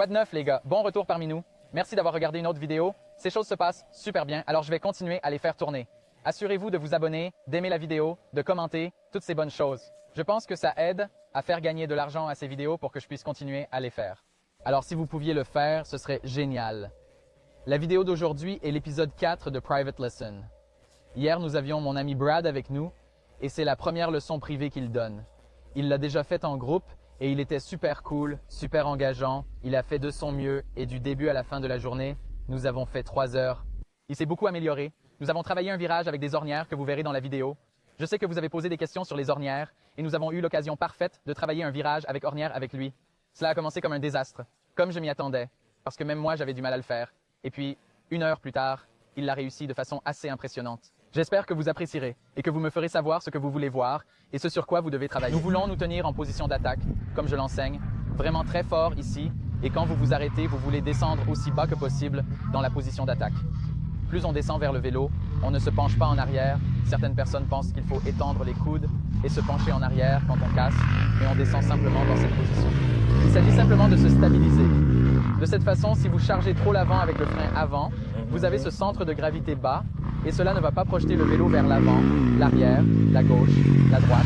Quoi de neuf les gars? Bon retour parmi nous. Merci d'avoir regardé une autre vidéo. Ces choses se passent super bien, alors je vais continuer à les faire tourner. Assurez-vous de vous abonner, d'aimer la vidéo, de commenter, toutes ces bonnes choses. Je pense que ça aide à faire gagner de l'argent à ces vidéos pour que je puisse continuer à les faire. Alors si vous pouviez le faire, ce serait génial. La vidéo d'aujourd'hui est l'épisode 4 de Private Lesson. Hier, nous avions mon ami Brad avec nous et c'est la première leçon privée qu'il donne. Il l'a déjà faite en groupe et il était super cool, super engageant. Il a fait de son mieux et du début à la fin de la journée, nous avons fait 3 heures. Il s'est beaucoup amélioré. Nous avons travaillé un virage avec des ornières que vous verrez dans la vidéo. Je sais que vous avez posé des questions sur les ornières et nous avons eu l'occasion parfaite de travailler un virage avec ornière avec lui. Cela a commencé comme un désastre, comme je m'y attendais, parce que même moi j'avais du mal à le faire. Et puis, 1 heure plus tard, il l'a réussi de façon assez impressionnante. J'espère que vous apprécierez et que vous me ferez savoir ce que vous voulez voir et ce sur quoi vous devez travailler. Nous voulons nous tenir en position d'attaque, comme je l'enseigne, vraiment très fort ici, et quand vous vous arrêtez, vous voulez descendre aussi bas que possible dans la position d'attaque. Plus on descend vers le vélo, on ne se penche pas en arrière. Certaines personnes pensent qu'il faut étendre les coudes et se pencher en arrière quand on casse, mais on descend simplement dans cette position. Il s'agit simplement de se stabiliser. De cette façon, si vous chargez trop l'avant avec le frein avant, vous avez ce centre de gravité bas et cela ne va pas projeter le vélo vers l'avant, l'arrière, la gauche, la droite.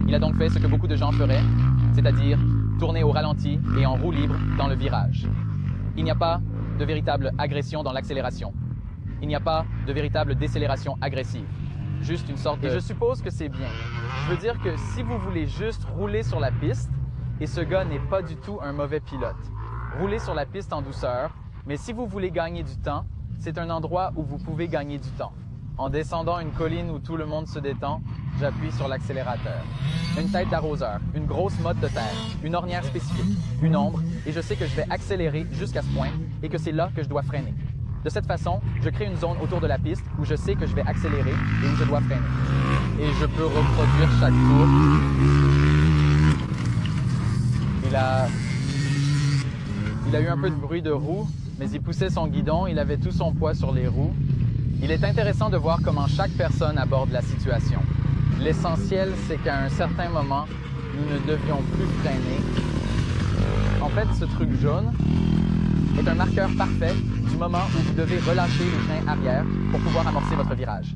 Il a donc fait ce que beaucoup de gens feraient, c'est-à-dire tourner au ralenti et en roue libre dans le virage. Il n'y a pas de véritable agression dans l'accélération. Il n'y a pas de véritable décélération agressive. Juste une sorte de... Et je suppose que c'est bien. Je veux dire que si vous voulez juste rouler sur la piste, et ce gars n'est pas du tout un mauvais pilote, roulez sur la piste en douceur, mais si vous voulez gagner du temps, c'est un endroit où vous pouvez gagner du temps. En descendant une colline où tout le monde se détend, j'appuie sur l'accélérateur. Une tête d'arroseur, une grosse motte de terre, une ornière spécifique, une ombre, et je sais que je vais accélérer jusqu'à ce point et que c'est là que je dois freiner. De cette façon, je crée une zone autour de la piste où je sais que je vais accélérer et où je dois freiner. Et je peux reproduire chaque tour. Il a eu un peu de bruit de roue, mais il poussait son guidon, il avait tout son poids sur les roues. Il est intéressant de voir comment chaque personne aborde la situation. L'essentiel, c'est qu'à un certain moment, nous ne devions plus freiner. En fait, ce truc jaune est un marqueur parfait du moment où vous devez relâcher le frein arrière pour pouvoir amorcer votre virage.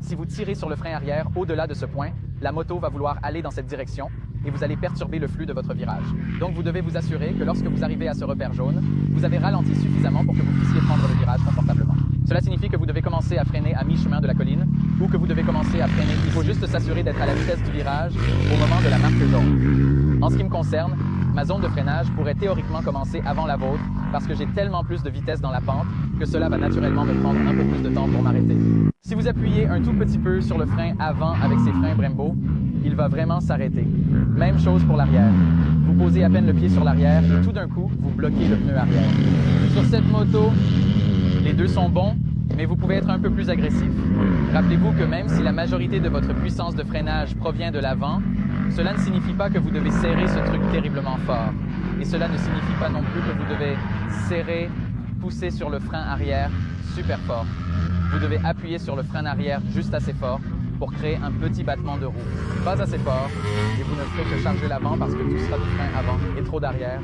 Si vous tirez sur le frein arrière au-delà de ce point, la moto va vouloir aller dans cette direction et vous allez perturber le flux de votre virage. Donc vous devez vous assurer que lorsque vous arrivez à ce repère jaune, vous avez ralenti suffisamment pour que vous puissiez prendre le virage confortablement. Cela signifie que vous devez commencer à freiner à mi-chemin de la colline ou que vous devez commencer à freiner. Il faut juste s'assurer d'être à la vitesse du virage au moment de la marque jaune. En ce qui me concerne, ma zone de freinage pourrait théoriquement commencer avant la vôtre parce que j'ai tellement plus de vitesse dans la pente que cela va naturellement me prendre un peu plus de temps pour m'arrêter. Si vous appuyez un tout petit peu sur le frein avant avec ces freins Brembo, il va vraiment s'arrêter. Même chose pour l'arrière. Vous posez à peine le pied sur l'arrière et tout d'un coup, vous bloquez le pneu arrière. Sur cette moto, les deux sont bons, mais vous pouvez être un peu plus agressif. Rappelez-vous que même si la majorité de votre puissance de freinage provient de l'avant, cela ne signifie pas que vous devez serrer ce truc terriblement fort. Et cela ne signifie pas non plus que vous devez serrer, pousser sur le frein arrière super fort. Vous devez appuyer sur le frein arrière juste assez fort pour créer un petit battement de roue. Pas assez fort, et vous ne ferez que charger l'avant parce que tout sera du frein avant et trop d'arrière.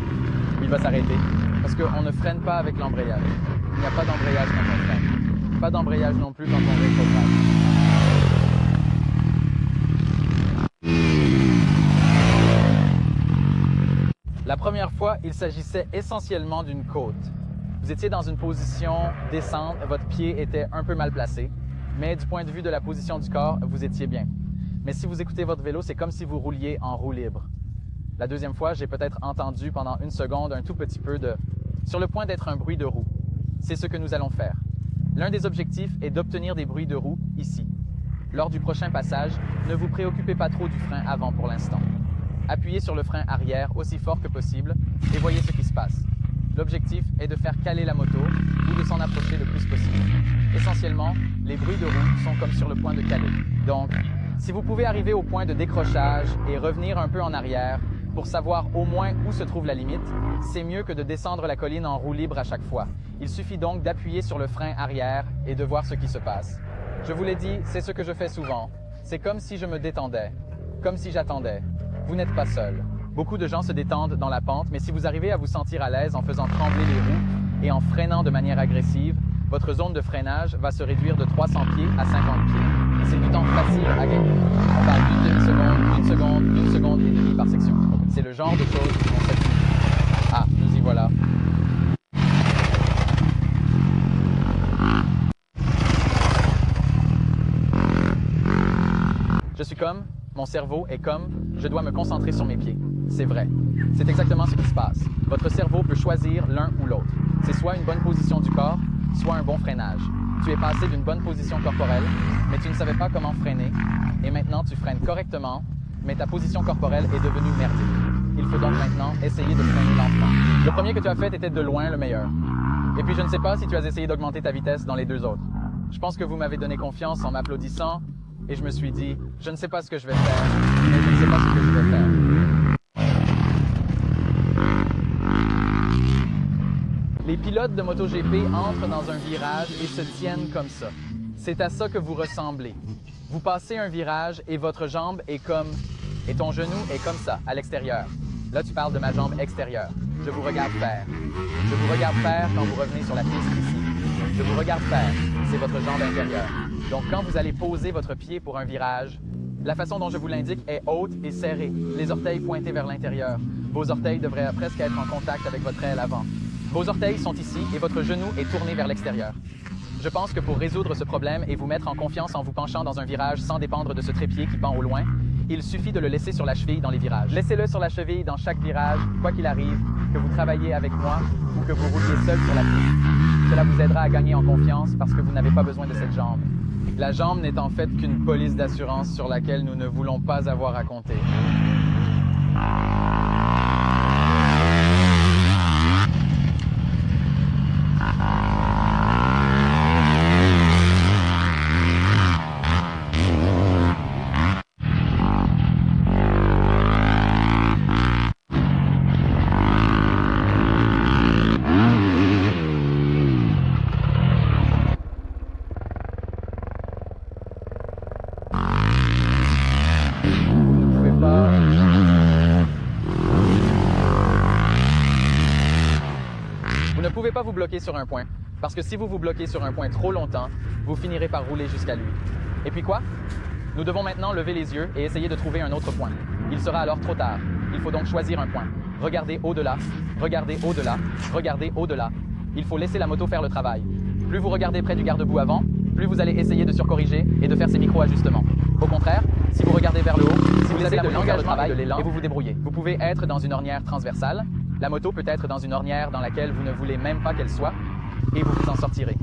Il va s'arrêter parce qu'on ne freine pas avec l'embrayage. Il n'y a pas d'embrayage quand on freine. Pas d'embrayage non plus quand on rétrograde. La première fois, il s'agissait essentiellement d'une côte. Vous étiez dans une position descente, votre pied était un peu mal placé, mais du point de vue de la position du corps, vous étiez bien. Mais si vous écoutez votre vélo, c'est comme si vous rouliez en roue libre. La deuxième fois, j'ai peut-être entendu pendant 1 seconde un tout petit peu de... sur le point d'être un bruit de roue. C'est ce que nous allons faire. L'un des objectifs est d'obtenir des bruits de roue ici. Lors du prochain passage, ne vous préoccupez pas trop du frein avant pour l'instant. Appuyez sur le frein arrière aussi fort que possible et voyez ce qui se passe. L'objectif est de faire caler la moto ou de s'en approcher le plus possible. Essentiellement, les bruits de roue sont comme sur le point de caler. Donc, si vous pouvez arriver au point de décrochage et revenir un peu en arrière pour savoir au moins où se trouve la limite, c'est mieux que de descendre la colline en roue libre à chaque fois. Il suffit donc d'appuyer sur le frein arrière et de voir ce qui se passe. Je vous l'ai dit, c'est ce que je fais souvent. C'est comme si je me détendais, comme si j'attendais. Vous n'êtes pas seul. Beaucoup de gens se détendent dans la pente, mais si vous arrivez à vous sentir à l'aise en faisant trembler les roues et en freinant de manière agressive, votre zone de freinage va se réduire de 300 pieds à 50 pieds. C'est du temps facile à gagner. On parle d'une demi-seconde, une seconde et demie par section. C'est le genre de choses qui vont s'appliquer. Ah, nous y voilà. Je suis comme, mon cerveau est comme, je dois me concentrer sur mes pieds. C'est vrai. C'est exactement ce qui se passe. Votre cerveau peut choisir l'un ou l'autre. C'est soit une bonne position du corps, soit un bon freinage. Tu es passé d'une bonne position corporelle, mais tu ne savais pas comment freiner, et maintenant tu freines correctement, mais ta position corporelle est devenue merdique. Il faut donc maintenant essayer de freiner lentement. Le premier que tu as fait était de loin le meilleur. Et puis je ne sais pas si tu as essayé d'augmenter ta vitesse dans les deux autres. Je pense que vous m'avez donné confiance en m'applaudissant, et je me suis dit, je ne sais pas ce que je vais faire, mais je ne sais pas ce que je vais faire. Les pilotes de MotoGP entrent dans un virage et se tiennent comme ça. C'est à ça que vous ressemblez. Vous passez un virage et votre jambe est comme... et ton genou est comme ça, à l'extérieur. Là, tu parles de ma jambe extérieure. Je vous regarde faire. Je vous regarde faire quand vous revenez sur la piste ici. Je vous regarde faire. C'est votre jambe intérieure. Donc, quand vous allez poser votre pied pour un virage, la façon dont je vous l'indique est haute et serrée, les orteils pointés vers l'intérieur. Vos orteils devraient presque être en contact avec votre aile avant. Vos orteils sont ici et votre genou est tourné vers l'extérieur. Je pense que pour résoudre ce problème et vous mettre en confiance en vous penchant dans un virage sans dépendre de ce trépied qui pend au loin, il suffit de le laisser sur la cheville dans les virages. Laissez-le sur la cheville dans chaque virage, quoi qu'il arrive, que vous travaillez avec moi ou que vous rouliez seul sur la piste. Cela vous aidera à gagner en confiance parce que vous n'avez pas besoin de cette jambe. La jambe n'est en fait qu'une police d'assurance sur laquelle nous ne voulons pas avoir à compter. Vous ne pouvez pas vous bloquer sur un point, parce que si vous vous bloquez sur un point trop longtemps, vous finirez par rouler jusqu'à lui. Et puis quoi? Nous devons maintenant lever les yeux et essayer de trouver un autre point. Il sera alors trop tard. Il faut donc choisir un point. Regardez au-delà, regardez au-delà, regardez au-delà. Il faut laisser la moto faire le travail. Plus vous regardez près du garde-boue avant, plus vous allez essayer de surcorriger et de faire ces micro-ajustements. Au contraire, si vous regardez vers le haut, si vous laissez de l'engagement et de l'élan, et vous vous débrouillez. Vous pouvez être dans une ornière transversale. La moto peut être dans une ornière dans laquelle vous ne voulez même pas qu'elle soit, et vous vous en sortirez.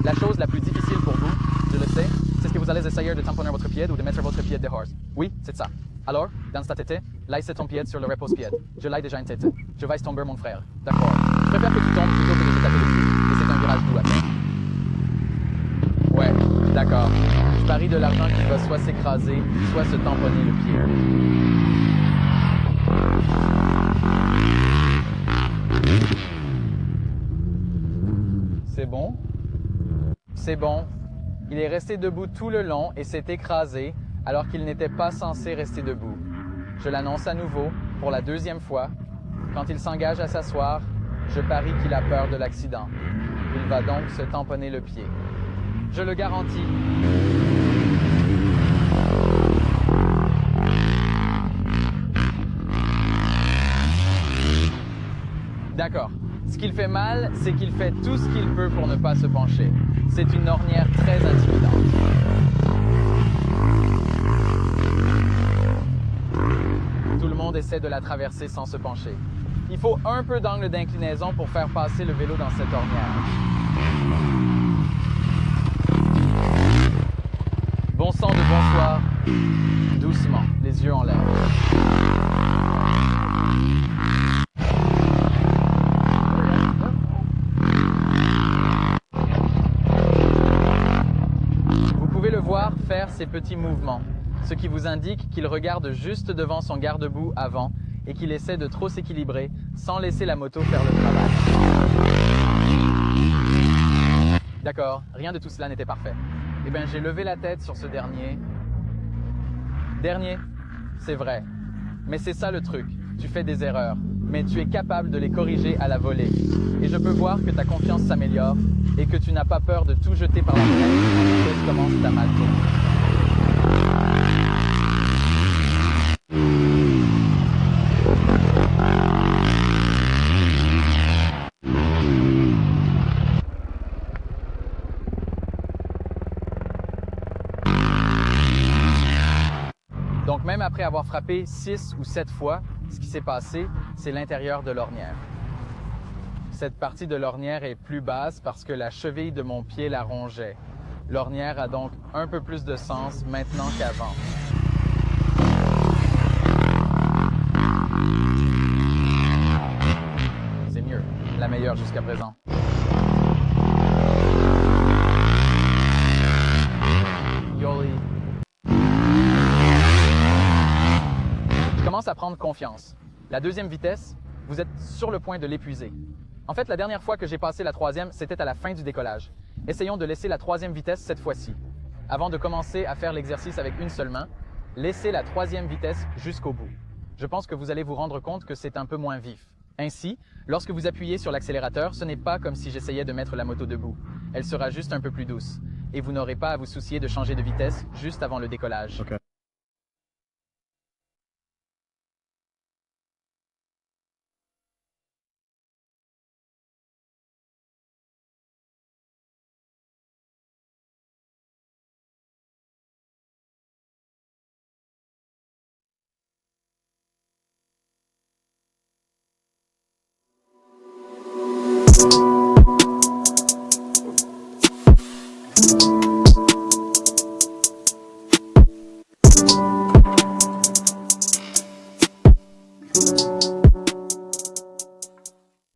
La chose la plus difficile pour vous, je le sais, c'est ce que vous allez essayer de tamponner votre pied ou de mettre votre pied dehors. Oui, c'est ça. Alors, dans ta tête, laisse ton pied sur le repose-pied. Je l'ai déjà en tête. Je vais tomber, mon frère. D'accord. Je préfère que tu tombes plutôt que de te taper le pied. Et c'est un virage doux à faire. Ouais, d'accord. Je parie de l'argent qui va soit s'écraser, soit se tamponner le pied. C'est bon? C'est bon. Il est resté debout tout le long et s'est écrasé alors qu'il n'était pas censé rester debout. Je l'annonce à nouveau, pour la deuxième fois. Quand il s'engage à s'asseoir, je parie qu'il a peur de l'accident. Il va donc se tamponner le pied. Je le garantis. D'accord. Ce qu'il fait mal, c'est qu'il fait tout ce qu'il peut pour ne pas se pencher. C'est une ornière très intimidante. Tout le monde essaie de la traverser sans se pencher. Il faut un peu d'angle d'inclinaison pour faire passer le vélo dans cette ornière. Bon sang de bonsoir. Doucement, les yeux en l'air. Vous pouvez le voir faire ces petits mouvements, ce qui vous indique qu'il regarde juste devant son garde-boue avant et qu'il essaie de trop s'équilibrer sans laisser la moto faire le travail. D'accord, rien de tout cela n'était parfait. Eh bien, j'ai levé la tête sur ce dernier. Dernier, c'est vrai. Mais c'est ça le truc, tu fais des erreurs, mais tu es capable de les corriger à la volée. Et je peux voir que ta confiance s'améliore et que tu n'as pas peur de tout jeter par la fenêtre quand les choses commencent à mal tourner. Donc même après avoir frappé 6 ou 7 fois, ce qui s'est passé, c'est l'intérieur de l'ornière. Cette partie de l'ornière est plus basse parce que la cheville de mon pied la rongeait. L'ornière a donc un peu plus de sens maintenant qu'avant. C'est mieux, la meilleure jusqu'à présent. Yoli. Je commence à prendre confiance. La deuxième vitesse, vous êtes sur le point de l'épuiser. En fait, la dernière fois que j'ai passé la troisième, c'était à la fin du décollage. Essayons de laisser la troisième vitesse cette fois-ci. Avant de commencer à faire l'exercice avec une seule main, laissez la troisième vitesse jusqu'au bout. Je pense que vous allez vous rendre compte que c'est un peu moins vif. Ainsi, lorsque vous appuyez sur l'accélérateur, ce n'est pas comme si j'essayais de mettre la moto debout. Elle sera juste un peu plus douce. Et vous n'aurez pas à vous soucier de changer de vitesse juste avant le décollage. Okay. You